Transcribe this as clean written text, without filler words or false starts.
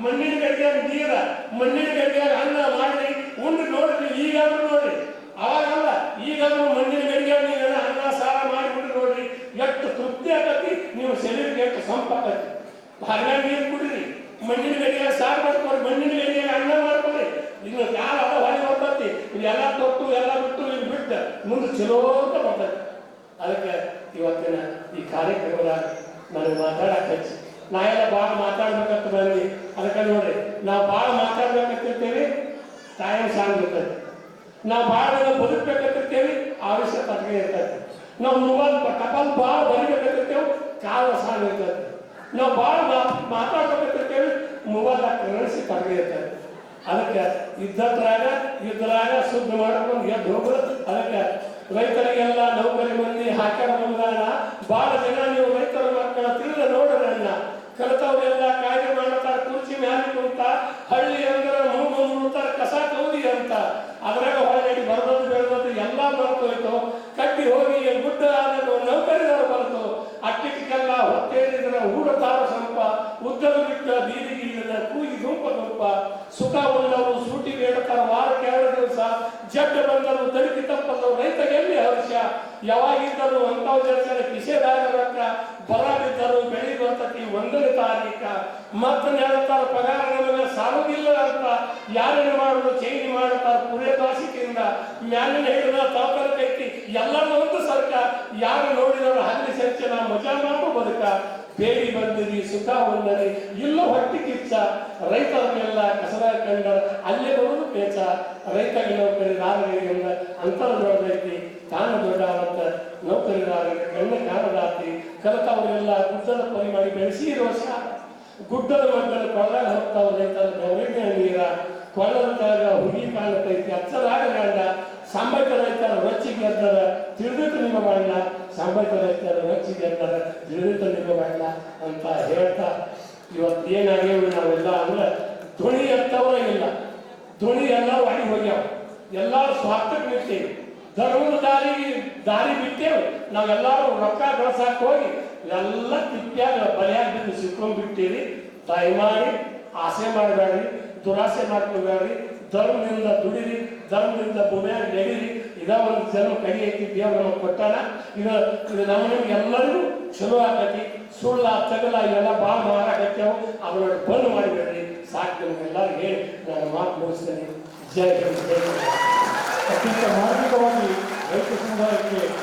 ಮಣ್ಣಿನ ಗಡಿಯಾಗ ನೀರ, ಮಣ್ಣಿನ ಗಡಿಯಾಗ ಅನ್ನ ಮಾಡಿ ಉಂಡು ನೋಡ್ರಿ. ಈಗಾದ್ರೂ ನೋಡ್ರಿ, ಅವಾಗಲ್ಲ ಈಗಾದ್ರೂ ಮಣ್ಣಿನ ಗಡಿಯಾಗ ನೀವು ಅನ್ನ ಸಾರ ಮಾಡಿ ಬಿಟ್ಟು ನೋಡ್ರಿ, ಎಷ್ಟು ತೃಪ್ತಿ ಆಗತಿ, ನೀವು ಶರೀರಕ್ಕೆ ಎಷ್ಟು ಸಂಪಾಕತಿ. ಹಾಗಾಗಿ ನೀರು ಕುಡಿರಿ, ಮಣ್ಣಿನ ಗಡಿಯಾಗ ಸಾರು ಮಾಡ್ಕೊಡ್ರಿ, ಮಣ್ಣಿನ ಗಡಿಯಾಗ ಅನ್ನ ಮಾಡ್ಕೊಡ್ರಿ. ಇನ್ನು ಕಾಲ ಅದ ಹೊಳೆ ಬರ್ತತಿ, ಎಲ್ಲ ತೊಟ್ಟು ಎಲ್ಲ ಬಿಟ್ಟು ಇಲ್ಲಿ ಬಿಟ್ಟು ಮುಂದೆ ಚಲೋ ಅಂತ ಬರ್ತೈತಿ. ಅದಕ್ಕೆ ಇವತ್ತಿನ ಈ ಕಾರ್ಯಕ್ರಮದಾಗ ನನಗೆ ಮಾತಾಡಕ್ಕೆ ಹಚ್ಚಿ, ನಾ ಎಲ್ಲ ಭಾಳ ಮಾತಾಡ್ಬೇಕಂತ ಬಂದು. ಅದಕ್ಕೆ ನೋಡ್ರಿ, ನಾವು ಭಾಳ ಮಾತಾಡ್ಬೇಕಂತಿರ್ತೇವೆ, ಟೈಮ್ ಸಾಂಗ್ ಇರ್ತೈತಿ. ನಾವು ಭಾಳ ಬದುಕಬೇಕಂತಿರ್ತೇವೆ, ಆವಿಷ್ಯ ತಟಗೆ ಇರ್ತೈತಿ. ನಾವು ಮೊಬೈಲ್ ಟಪಾಲ್ ಭಾಳ ಬರಿಬೇಕಂತಿರ್ತೇವೆ, ಕಾಲ ಸಾಂಗ್ ಇರ್ತೈತಿ. ನಾವು ಭಾಳ ಮಾತಾಡ್ಬೇಕಂತಿರ್ತೇವೆ, ಮೊಬೈಲ್ದಾಗ ಕರೆನ್ಸಿ ತಟಗೆ ಇರ್ತೈತಿ. ಅದಕ್ಕೆ ಯುದ್ಧರಾಗ ಶುದ್ಧ ಮಾಡ್ಕೊಂಡು ಎದ್ದು ಹೋಗೋದು. ಅದಕ್ಕೆ ರೈತರಿಗೆಲ್ಲ ನೌಕರಿ ಮಂದಿ ಹಾಕ್ಯಾರ ಬಂದಾನ. ಭಾಳ ಜನ ನೀವು ರೈತರ ಮಕ್ಕಳ ತಿಳಿದ ನೋಡೋಣ, ಕಲಿತವ್ರೆಲ್ಲ ಕಾಯ್ದೆ ಮಾಡ್ತಾರೆ, ಕುರ್ಚಿ ಮ್ಯಾಲೆ ಕುಂತ, ಹಳ್ಳಿ ಅಂದ್ರೆ ಮುಳ್ತಾರೆ, ಕಸ ಕೌದಿ ಅಂತ. ಅದ್ರಾಗ ಹೊರಗಡೆ ಬರ್ದದ್ದು ಬೆಳೆದದ್ದು ಎಲ್ಲ ಬರ್ತೋಯ್ತು. ಕಟ್ಟಿ ಹೋಗಿ ಗುಡ್ಡ ಆದ ನೌಕರಿದವರು ಬರ್ತು. ಅಕ್ಕಿಕ್ಕೆಲ್ಲ ಹೊತ್ತೇರಿದ್ರ ಹೂಡತಾರ ಸಂಪ, ಉದ್ದದ ಬಿಟ್ಟ ಬೀದಿಗೆ ಇಲ್ಲದ ಕೂಗಿ ಗುಂಪ ಗುಂಪ. ಸುಖ ಉಳ್ಳವರು ಸೂಟಿ ಬೇಡತಾರ ವಾರಕ್ಕೆ 2 ದಿವಸ. ಜಡ್ಡ ಬಂದರು ತಡಿಕೆ ತಪ್ಪಲ್ಲರು ರೈತಗೆ ಎಲ್ಲಿ ಹರ್ಷ. ಯಾವಾಗಿದ್ದರು ಅಂಥವು ಜನ ಕಿಸೆದಾಗ ರೊಕ್ಕ, ಬರ ಬಿದ್ದರು ಬೆಳಿ ಬರ್ತತಿ 1ನೇ ತಾರೀಕ. ಮತ್ತೆ ಹೇಳ್ತಾರ ಪಗಾರ ನಮಗೆ ಸಾಲುದಿಲ್ಲ ಅಂತ. ಯಾರೇನು ಮಾಡುದು ಚೇಂಜ್ ಮಾಡ್ತಾರ ಪುರೇ ದಾಸಿಕೆಯಿಂದ. ಮ್ಯಾಲಿನ ಹಿಡಿದ ತಾಪರ ಕೈತಿ ಎಲ್ಲರೂ ಒಂದು ಸರ್ಕ. ಯಾರು ನೋಡಿದವರು ಹಳ್ಳಿ ಸಂಚನ ಮಜಾ ಮಾಡು ಬದುಕ. ಬೇಡಿ ಬಂದಿರಿ ಸುಖ ಒಂದರಿ ಇಲ್ಲೂ ಹೊಟ್ಟಿ ಕಿಚ್ಚ. ರೈತರನ್ನೆಲ್ಲ ಕಸರ ಕಂಡ ಅಲ್ಲೇ ಬರುವುದು ಪೇಚ. ರೈತಗೆ ನೌಕರಿದಾರರಿಂದ ಅಂತರ ದೊಡ್ಡದೈತಿ, ತಾನು ದೊಡ್ಡವಂತ ನೌಕರಿದಾರರಿಗೆ ಕಣ್ಣ ಕಾಣದಾತಿ. ಕಲಿತವರೆಲ್ಲ ಗುಡ್ಡದ ಪರಿ ಮಾಡಿ ಬೆಳೆಸಿರೋ ಶಾಲ. ಗುಡ್ಡದ ಮಕ್ಕಳು ಕೊಳ್ಳಾಗ ಹೋಗ್ತಾವ ರೈತರ ಗೌರಿನ ನೀರ. ಕೊಳ್ಳದ ಕೆಳಗ ಹುಗಿ ಕಾಣತೈತಿ ಅಚ್ಚರಾಗ ಗಂಡ. ಸಂಬೈತ ರೈತರ ರೊಚ್ಚಿಗೆ ಎದ್ದರ ತಿಳಿದಿತ್ತು ನಿಮ್ಮ ಬಣ್ಣ. ಸಂಬೈತ ರೈತರ ರೊಚ್ಚಿಗೆ ಎದ್ದರ ತಿಳಿದಿತ್ತು ನಿಮ್ಮ ಬಣ್ಣ ಅಂತ ಹೇಳ್ತಾ, ಇವತ್ತು ಏನಾಗ್ಯವು ನಾವೆಲ್ಲ ಅಂದ್ರೆ ಧ್ವನಿ ಎತ್ತವರ ಇಲ್ಲ, ಧ್ವನಿ ಎಲ್ಲ ಒಡಿ ಹೋಗ್ಯಾವ. ಎಲ್ಲರೂ ಸ್ವಾರ್ಥಕ್ಕೆ ನಿಂತೇವೆ, ಧರ್ಮದ ದಾರಿ ಬಿಟ್ಟೇವೆ. ನಾವೆಲ್ಲರೂ ರೊಕ್ಕ ಗಳಿಸಾಕ ಹೋಗಿ ಎಲ್ಲ ತಿಪ್ಪ್ಯಾಗ ಬಲಿಯಾಗಿ ಬಿದ್ದು ಸಿಕ್ಕೊಂಡ್ಬಿಟ್ಟಿರಿ. ದಯಮಾಡಿ ಆಸೆ ಮಾಡಬೇಡ್ರಿ, ದುರಾಸೆ ಮಾಡ್ಕೋಬೇಡ್ರಿ. ಧರ್ಮದಿಂದ ದುಡಿರಿ, ಧರ್ಮದಿಂದ ಭೂಮಿಯಾಗ ನೆಡಿರಿ. ಇದ ಒಂದು ಜನ್ಮ ಕೈ ಐತಿ, ದೇವ್ರು ನಮಗೆ ಕೊಟ್ಟಾನ. ಇದು ನಮಗೆ ಎಲ್ಲರಿಗೂ ಚಲೋ ಆಗತಿ. ಸುಳ್ಳ ತಗಲ ಇವೆಲ್ಲ ಭಾಳ ಮಾರಾಕತ್ತೇವು, ಅವನ್ನ ಬಂದ್ ಮಾಡಿಬೇಡ್ರಿ. ಸಾಕು ನಿಮ್ಗೆಲ್ಲರಿಗೂ ಹೇಳಿ ನಾನು ಮಾತು ಮುಗಿಸ್ತೇನೆ. ಜೈ ಹಿಂದ್. ಅತ್ಯಂತ ಮಾರ್ಮಿಕವಾಗಿ ರೈತ ಸಮುದಾಯಕ್ಕೆ